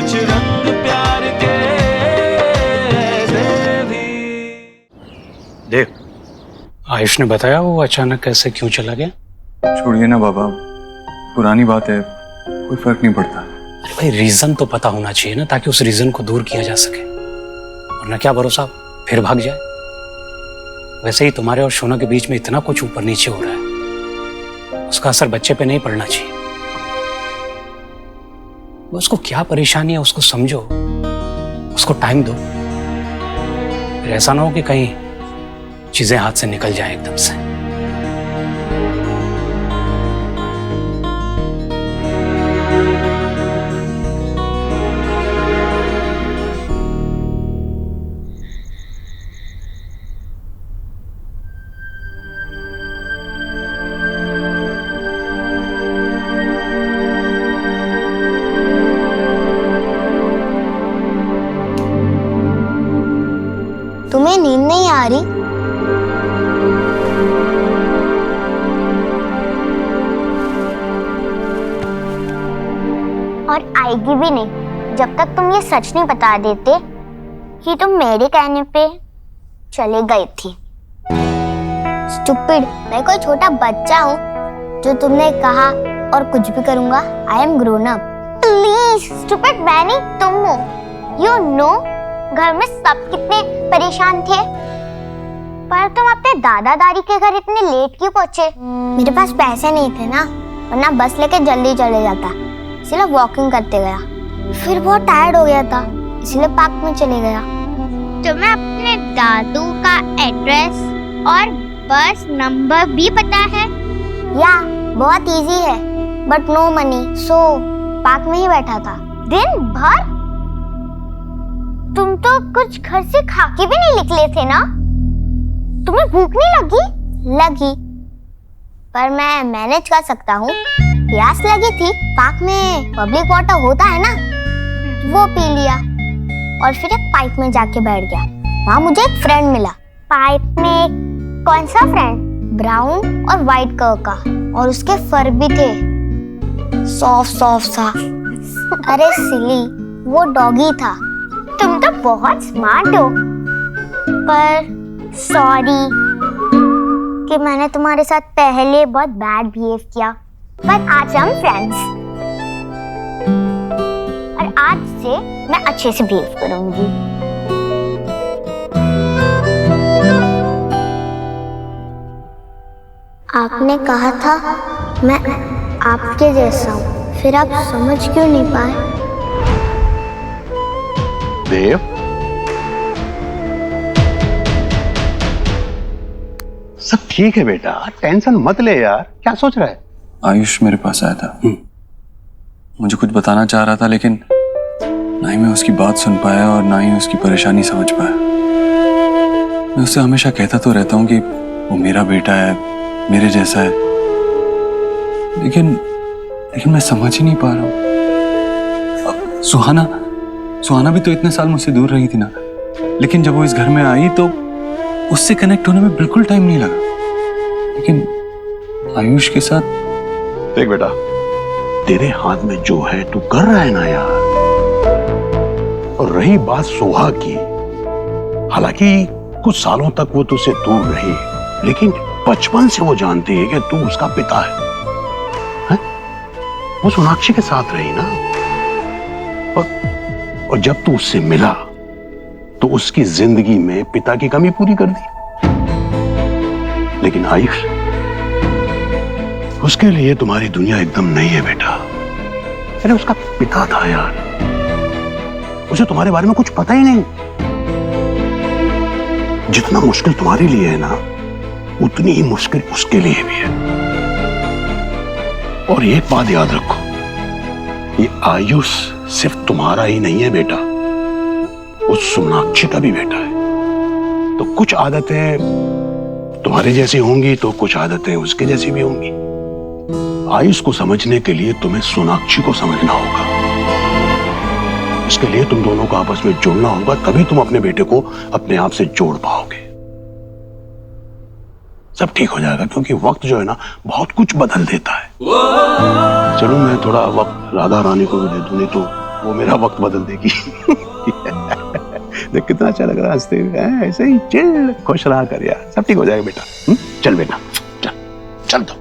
कुछ रंग प्यार के ऐसे भी। देख, आयुष ने बताया वो अचानक कैसे क्यों चला गया? छोड़िए ना बाबा, पुरानी बात है, कोई फर्क नहीं पड़ता। अरे भाई, रीजन तो पता होना चाहिए ना, ताकि उस रीजन को दूर किया जा सके, वरना क्या भरोसा फिर भाग जाए। वैसे ही तुम्हारे और शोना के बीच में इतना कुछ ऊपर नीचे हो रहा है, उसका असर बच्चे पे नहीं पड़ना चाहिए। उसको क्या परेशानी है उसको समझो, उसको टाइम दो। फिर ऐसा ना हो कि कहीं चीजें हाथ से निकल जाए एकदम से। तुम्हें नींद नहीं आ रही? और आएगी भी नहीं जब तक तुम ये सच नहीं बता देते कि तुम मेरे कहने पे चले गए थे। स्टूपिड, मैं कोई छोटा बच्चा हूँ जो तुमने कहा और कुछ भी करूंगा। I am grown up. Please stupid, मैं नहीं तुम हो। यू नो घर में सब कितने परेशान थे, पर तुम अपने दादा दादी के घर इतने लेट क्यों पहुंचे? मेरे पास पैसे नहीं थे ना, वरना बस लेके जल्दी चले जाता, इसलिए वॉकिंग करते गया। फिर बहुत टायर्ड हो गया था, इसलिए पार्क में चले गया। तुम्हें अपने दादू का एड्रेस और बस नंबर भी पता है? या बहुत इजी है, but no money, so park में ही बैठा था दिन भर। तुम तो कुछ घर से खा के भी नहीं निकले थे ना? तुम्हें भूख नहीं लगी? लगी, पर मैं मैनेज कर सकता हूँ। प्यास लगी थी, पार्क में पब्लिक वाटर होता है ना, वो पी लिया और फिर एक पाइप में जाके बैठ गया। वहाँ मुझे एक फ्रेंड मिला। पाइप में कौन सा फ्रेंड? ब्राउन और व्हाइट कलर का, और उसके फर भी थे सॉफ्ट सॉफ्ट सा। अरे सिली, वो डॉगी था। तुम तो बहुत स्मार्ट हो, पर सॉरी कि मैंने तुम्हारे साथ पहले बहुत बैड बिहेव किया, पर आज हम फ्रेंड्स, और आज से मैं अच्छे से बिहेव करूंगी। आपने कहा था मैं आपके जैसा हूँ, फिर आप समझ क्यों नहीं पाए? देव, सब ठीक है बेटा, टेंशन मत ले यार। क्या सोच रहा है? आयुष मेरे पास आया था, मुझे कुछ बताना चाह रहा था, लेकिन ना ही मैं उसकी बात सुन पाया और ना ही उसकी परेशानी समझ पाया। मैं उससे हमेशा कहता तो रहता हूँ कि वो मेरा बेटा है, मेरे जैसा है, लेकिन मैं समझ ही नहीं पा रहा हूँ। सुहाना भी तो इतने साल मुझसे दूर रही थी ना, लेकिन जब वो इस घर में आई तो उससे कनेक्ट होने में बिल्कुल टाइम नहीं लगा। लेकिन आयुष के साथ देख बेटा, तेरे हाथ में जो है तू कर रहा है ना यार। और रही बात सोहा की, हालांकि कुछ सालों तक वो तुझसे दूर रही, लेकिन बचपन से वो जानती है कि तू उसका पिता है? वो सोनाक्षी के साथ रही ना, और जब तू उससे मिला तो उसकी जिंदगी में पिता की कमी पूरी कर दी। लेकिन आयुष, उसके लिए तुम्हारी दुनिया एकदम नई है बेटा। अरे उसका पिता था यार, उसे तुम्हारे बारे में कुछ पता ही नहीं। जितना मुश्किल तुम्हारे लिए है ना, उतनी ही मुश्किल उसके लिए भी है। और एक बात याद रखो, ये आयुष सिर्फ तुम्हारा ही नहीं है बेटा, उस सोनाक्षी का भी बेटा है। तो कुछ आदतें तुम्हारे जैसी होंगी तो कुछ आदतें उसके जैसी भी होंगी। आयुष को समझने के लिए तुम्हें सोनाक्षी को समझना होगा। इसके लिए तुम दोनों को आपस में जोड़ना होगा, तभी तुम अपने बेटे को अपने आप से जोड़ पाओगे। सब ठीक हो जाएगा, क्योंकि वक्त जो है ना बहुत कुछ बदल देता है। चलो मैं थोड़ा वक्त राधा रानी को भी दे दूं, नहीं तो वो मेरा वक्त बदल देगी। देख कितना अच्छा लग रहा है हंसते हुए, ऐसे ही चिल खुश रहा कर यार, सब ठीक हो जाएगा बेटा। चल बेटा चल चल तो।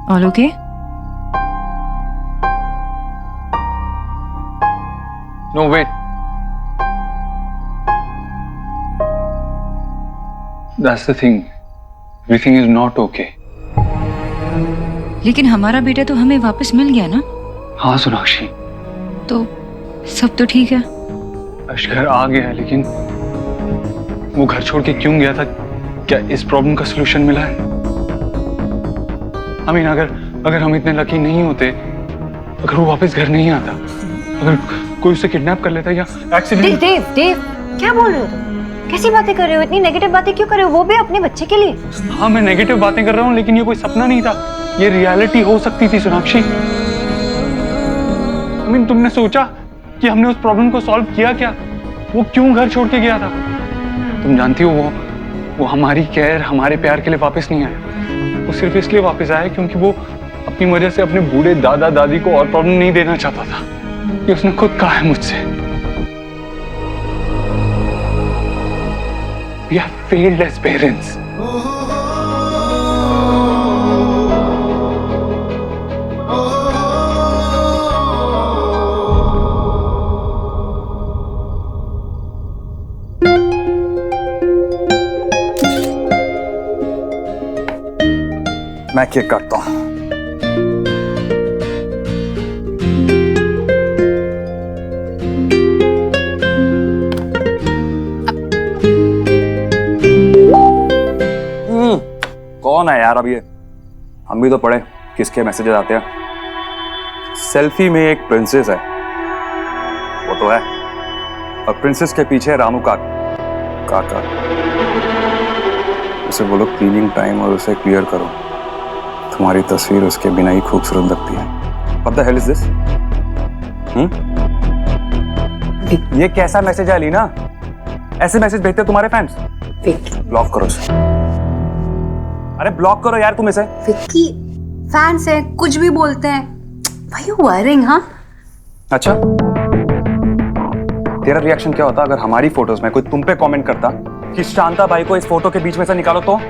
All okay? No, wait. That's the thing. Everything is not okay. लेकिन हमारा बेटा तो हमें वापस मिल गया ना? हाँ सोनाक्षी, तो सब तो ठीक है। अर्श घर आ गया है, लेकिन वो घर छोड़ के क्यों गया था? क्या इस प्रॉब्लम का सलूशन मिला है? I mean, अगर हम इतने लकी नहीं होते, अगर वो वापस घर नहीं आता, अगर कोई उसे किडनैप कर लेता या एक्सीडेंट। देव, क्या बोल रहे हो तुम? कैसी बातें कर रहे हो? इतनी नेगेटिव बातें क्यों कर रहे हो? वो भी अपने बच्चे के लिए। हाँ मैं नेगेटिव बातें कर रहा हूँ, लेकिन ये कोई सपना नहीं था, ये रियलिटी हो सकती थी सोनाक्षी। I mean, तुमने सोचा कि हमने उस प्रॉब्लम को सॉल्व किया क्या? वो क्यों घर छोड़ के गया था? तुम जानती हो वो हमारी केयर, हमारे प्यार के लिए वापस नहीं आया। वो सिर्फ इसलिए वापस आया क्योंकि वो अपनी वजह से अपने बूढ़े दादा दादी को और प्रॉब्लम नहीं देना चाहता था। ये उसने खुद कहा है मुझसे। We have failed as parents. मैं केक काटता हूँ। कौन है यार अब ये? हम भी तो पढ़े किसके मैसेजेस आते हैं। सेल्फी में एक प्रिंसेस है, वो तो है, और प्रिंसेस के पीछे रामू काका। उसे बोलो क्लीनिंग टाइम और उसे क्लियर करो। तुम्हारी तस्वीर उसके बिना ही खूबसूरत लगती है। What the hell is this? ये कैसा मैसेज है अलीना? ऐसे मैसेज भेजते तुम्हारे फैंस? ब्लॉक करो उसे। अरे ब्लॉक करो यार तुम इसे। विक्की, फैंस हैं, कुछ भी बोलते हैं। Why you worrying, हाँ? अच्छा, तेरा रिएक्शन क्या होता अगर हमारी फोटोज में कोई तुम पे कमेंट करता कि शांता भाई को इस फोटो के बीच में से निकालो? तो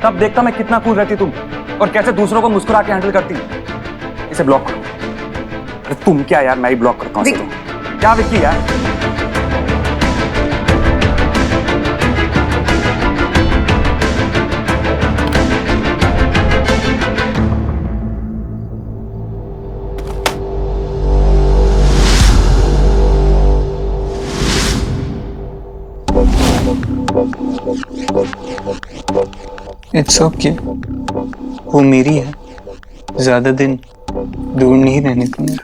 तब देखता मैं कितना कूल रहती तुम, और कैसे दूसरों को मुस्कुरा के हैंडल करती। इसे ब्लॉक करो। अरे तुम क्या यार, मैं ही ब्लॉक करता हूँ। क्या विक्की यार? इट्स ओके, वो मेरी है, ज्यादा दिन दूर नहीं रहने दूंगा।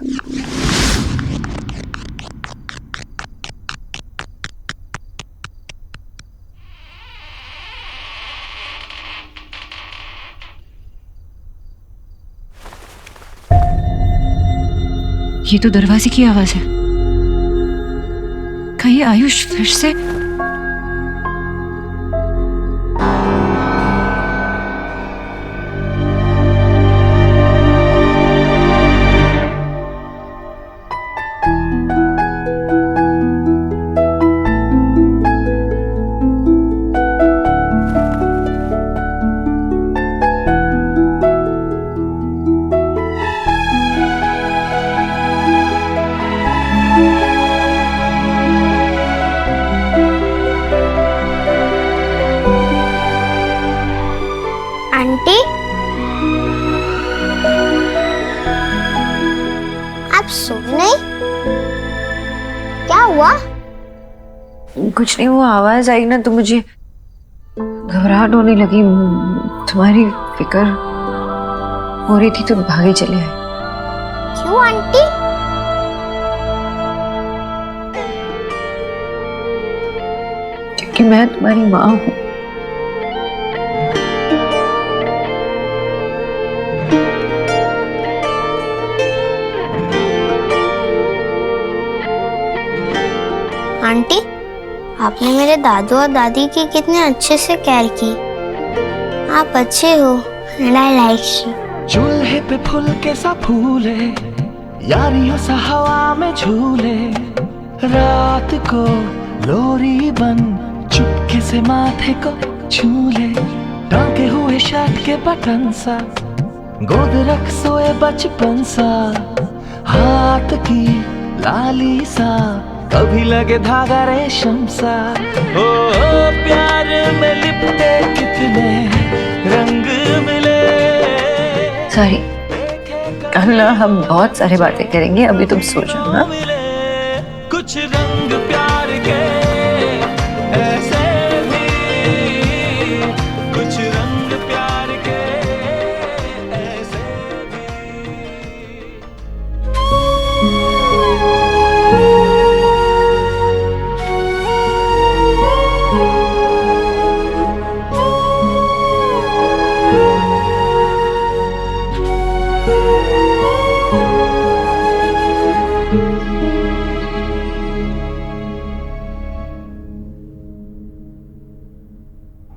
ये तो दरवाजे की आवाज है। कहीं आयुष फिर से? आंटी, आप सो नहीं? क्या हुआ? कुछ नहीं, वो आवाज आई ना तो मुझे घबराहट होने लगी। तुम्हारी फिक्र हो रही थी तो भागे चले आए। क्यों आंटी? क्योंकि मैं तुम्हारी माँ हूँ। आंटी, आपने मेरे दादू और दादी की कितने अच्छे से केयर की। आप अच्छे हो एंड आई लाइक यू। चूल्हे पे फूल के सा फूले, यारियों सा हवा में झूले, रात को लोरी बन चुपके से माथे को छूले, टांगे हुए शर्ट के बटन सा, गोद रख सोए बचपन सा, हाथ की लाली सा, कभी लगे धागा रेशम सा। ओ प्यार में लिपटे कितने रंग मिले। सॉरी, कल हम बहुत सारी बातें करेंगे, अभी तुम सो जाओ ना। कुछ रंग प्यार के ऐसे भी, कुछ रंग प्यार के ऐसे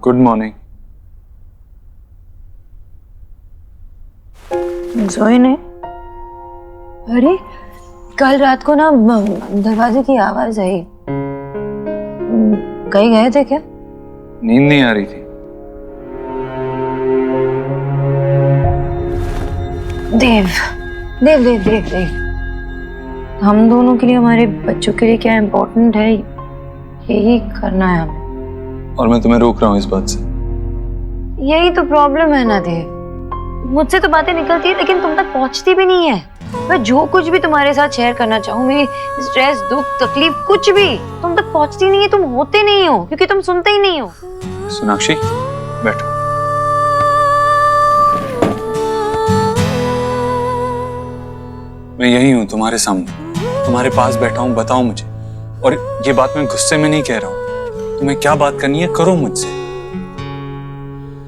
गुड मॉर्निंग। सोए नहीं? अरे कल रात को ना दरवाजे की आवाज आई, कहीं गए थे क्या? नींद नहीं आ रही थी। देव देव देव देव देव, हम दोनों के लिए, हमारे बच्चों के लिए क्या इम्पोर्टेंट है, यही करना है हमें। और मैं तुम्हें रोक रहा हूँ इस बात से। यही तो प्रॉब्लम है ना देव, मुझसे तो बातें निकलती है लेकिन तुम तक पहुंचती भी नहीं है। मैं जो कुछ भी तुम्हारे साथ शेयर करना चाहूँ, मेरी स्ट्रेस, दुख, तकलीफ, कुछ भी तुम तक पहुंचती नहीं है। तुम होते नहीं हो क्योंकि तुम सुनते ही नहीं हो। सोनाक्षी बैठो। मैं यही हूँ तुम्हारे सामने, तुम्हारे पास बैठा हूँ, बताओ मुझे। और ये बात मैं गुस्से में नहीं कह रहा हूँ, तुम्हें क्या बात करनी है करो मुझसे।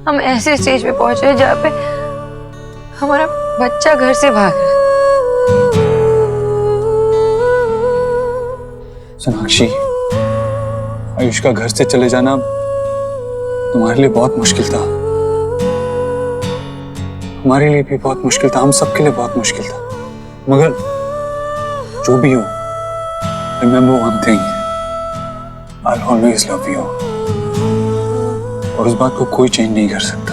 हम ऐसे स्टेज पे पहुंचे जहाँ पे हमारा बच्चा घर से भाग रहा है। सोनाक्षी, आयुष का घर से चले जाना तुम्हारे लिए बहुत मुश्किल था, हमारे लिए भी बहुत मुश्किल था, हम सबके लिए बहुत मुश्किल था। मगर जो भी हो, remember one thing, I'll always love you, और उस बात को कोई चेंज नहीं कर सकता।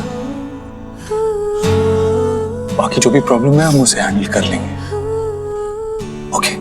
बाकी जो भी प्रॉब्लम है हम उसे हैंडल कर लेंगे। ओके?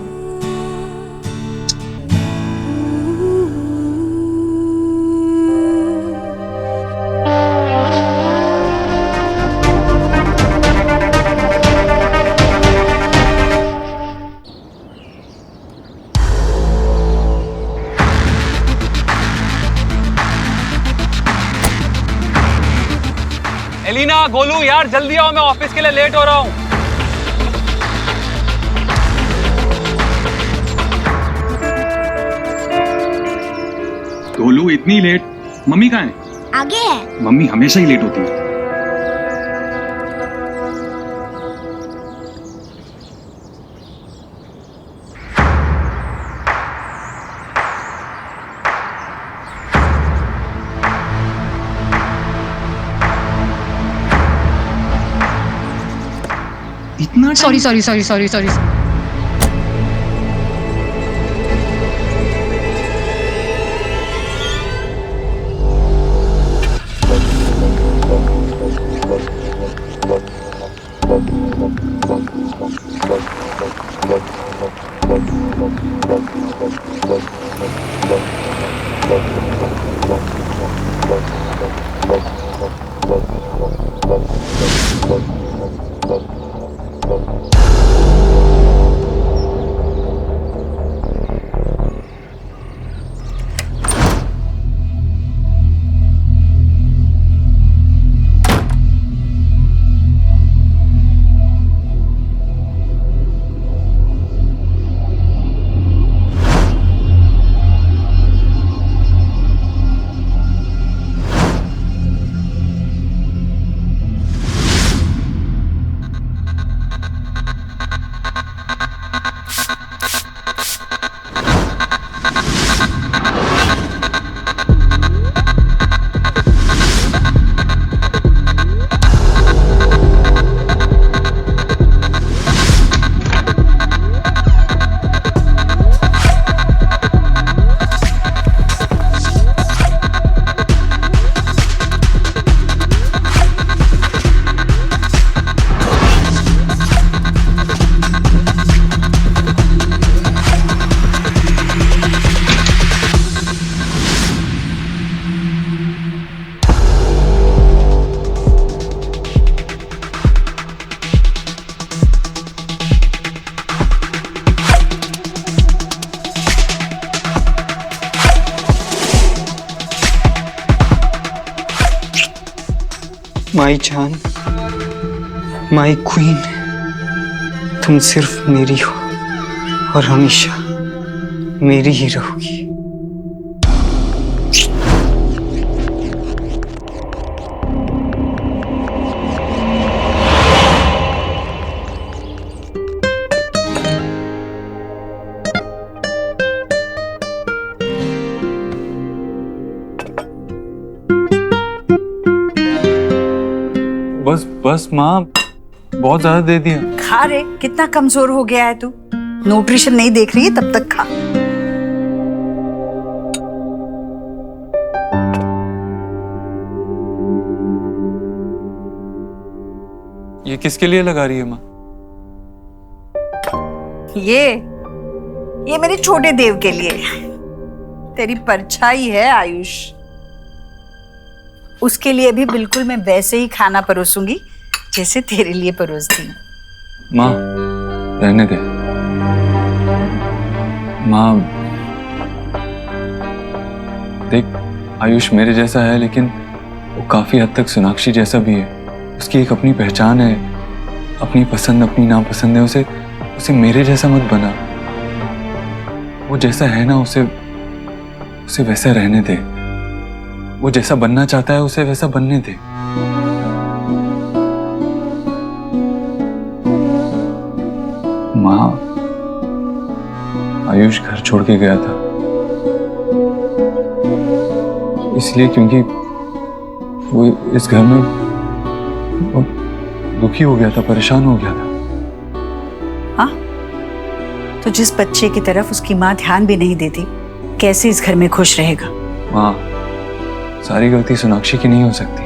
एलिना, गोलू यार जल्दी आओ, मैं ऑफिस के लिए लेट हो रहा हूँ। गोलू इतनी लेट? मम्मी कहाँ है? आगे है। मम्मी हमेशा ही लेट होती है। इतना sorry sorry sorry sorry sorry my जान, माई क्वीन, तुम सिर्फ मेरी हो और हमेशा मेरी ही रहोगी। बस बस माँ, बहुत ज्यादा दे दिया। खा रे, कितना कमजोर हो गया है तू। न्यूट्रिशन नहीं देख रही है तब तक खा। ये किसके लिए लगा रही है माँ? ये मेरे छोटे देव के लिए। तेरी परछाई है आयुष, उसके लिए भी बिल्कुल मैं वैसे ही खाना परोसूंगी जैसे तेरे लिए परोसती हूँ। माँ रहने दे। माँ देख, आयुष मेरे जैसा है लेकिन वो काफी हद तक सोनाक्षी जैसा भी है। उसकी एक अपनी पहचान है, अपनी पसंद अपनी नापसंद है। उसे मेरे जैसा मत बना। वो जैसा है ना, उसे वैसा रहने दे। वो जैसा बनना चाहता है उसे वैसा बनने दे। माँ, आयुष घर छोड़ के गया था इसलिए क्योंकि वो इस घर में वो दुखी हो गया था, परेशान हो गया था। हाँ, तो जिस बच्चे की तरफ उसकी माँ ध्यान भी नहीं देती, कैसे इस घर में खुश रहेगा? माँ, सारी गलती सोनाक्षी की नहीं हो सकती।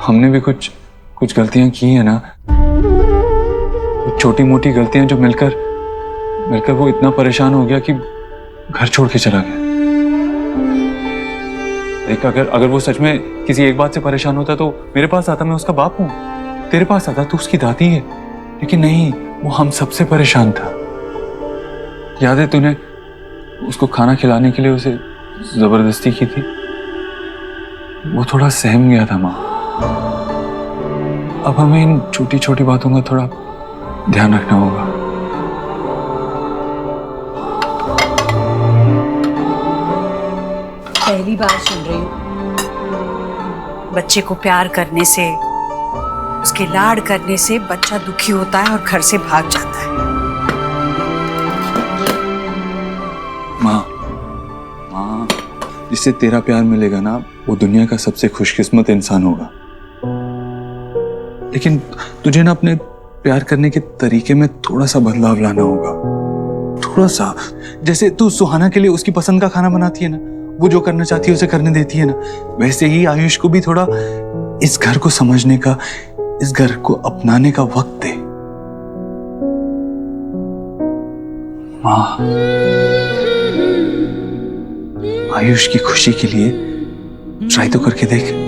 हमने भी कुछ गलतियां की है ना, छोटी मोटी गलतियां जो मिलकर वो इतना परेशान हो गया कि घर छोड़ के चला गया। देख, अगर वो सच में किसी एक बात से परेशान होता तो मेरे पास आता, मैं उसका बाप हूं। तेरे पास आता तो उसकी दादी है। लेकिन नहीं, वो हम सबसे परेशान था। याद है तूने उसको खाना खिलाने के लिए उसे जबरदस्ती की थी? वो थोड़ा सहम गया था माँ। अब हमें इन छोटी छोटी बातों का थोड़ा ध्यान रखना होगा। पहली बार सुन रही हूँ बच्चे को प्यार करने से, उसके लाड करने से बच्चा दुखी होता है और घर से भाग जाता है। माँ, जिससे तेरा प्यार मिलेगा ना, वो दुनिया का सबसे खुशकिस्मत इंसान होगा। लेकिन तुझे ना अपने प्यार करने के तरीके में थोड़ा सा बदलाव लाना होगा। थोड़ा सा, जैसे तू सुहाना के लिए उसकी पसंद का खाना बनाती है ना, वो जो करना चाहती है उसे करने देती है ना, वैसे ही आयुष को भी थोड़ा इस घर को समझने का, इस घर को अपनाने का वक्त दे। माँ, आयुष की खुशी के लिए ट्राई तो करके देख।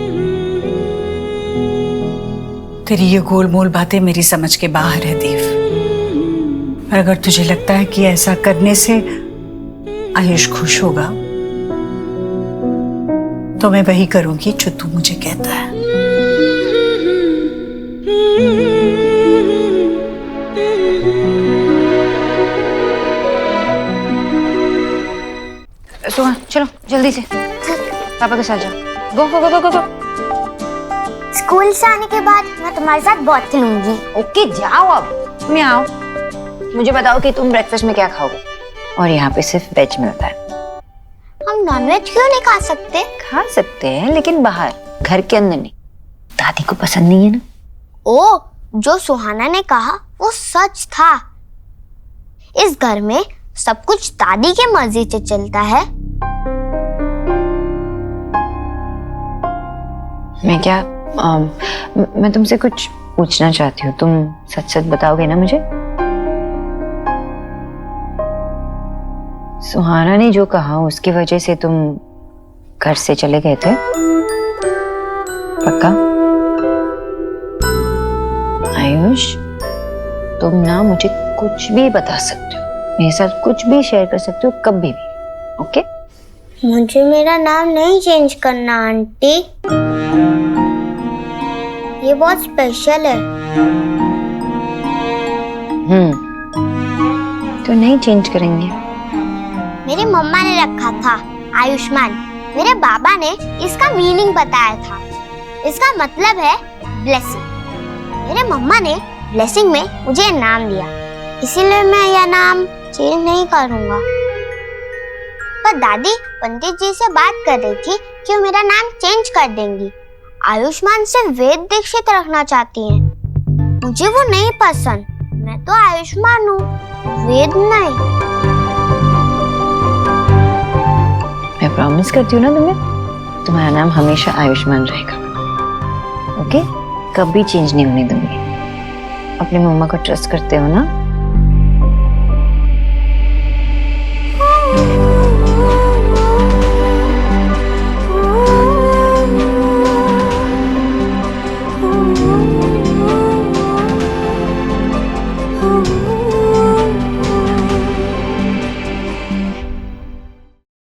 तेरी ये गोलमोल बातें मेरी समझ के बाहर है देव। और अगर तुझे लगता है कि ऐसा करने से आयुष खुश होगा, तो मैं वही करूंगी जो तू मुझे कहता है। सुहा, चलो जल्दी से पापा के साथ जाओ। गो गो गो गो गो। स्कूल से आने के बाद मैं तुम्हारे साथ बहुत खेलूंगी। ओके, जाओ अब। तुम यहाँ आओ, मुझे बताओ कि तुम ब्रेकफास्ट में क्या खाओगे। और यहाँ पे सिर्फ वेज मिलता है। हम नॉनवेज क्यों नहीं खा सकते? खा सकते हैं लेकिन बाहर, घर के अंदर नहीं। दादी को पसंद नहीं है ना। ओ, जो सुहाना ने कहा वो सच था। इस घर में सब कुछ दादी के मर्जी से चलता है। मैं तुमसे कुछ पूछना चाहती हूँ, तुम सच सच बताओगे ना मुझे? सुहाना ने जो कहा उसकी वजह से तुम घर से चले गए थे? पक्का? आयुष, तुम ना मुझे कुछ भी बता सकते हो, मेरे साथ कुछ भी शेयर कर सकते हो, कभी भी। ओके? मुझे मेरा नाम नहीं चेंज करना आंटी, ये बहुत स्पेशल है। तो नहीं चेंज करेंगे। मेरी मम्मा ने रखा था आयुष्मान। मेरे बाबा ने इसका मीनिंग बताया था। इसका मतलब है ब्लेसिंग। मेरे मम्मा ने ब्लेसिंग में मुझे नाम दिया, इसीलिए मैं यह नाम चेंज नहीं करूंगा। पर दादी पंडित जी से बात कर रही थी कि वो मेरा नाम चेंज कर देंगी। आयुष्मान से वेद दीक्षित रखना चाहती हैं। मुझे वो नहीं पसंद, मैं तो आयुष्मान हूँ, वेद नहीं। मैं प्रॉमिस करती हूँ ना तुम्हारा नाम हमेशा आयुष्मान रहेगा। ओके? कभी चेंज नहीं होने दूंगी। अपनी मम्मा को ट्रस्ट करते हो ना?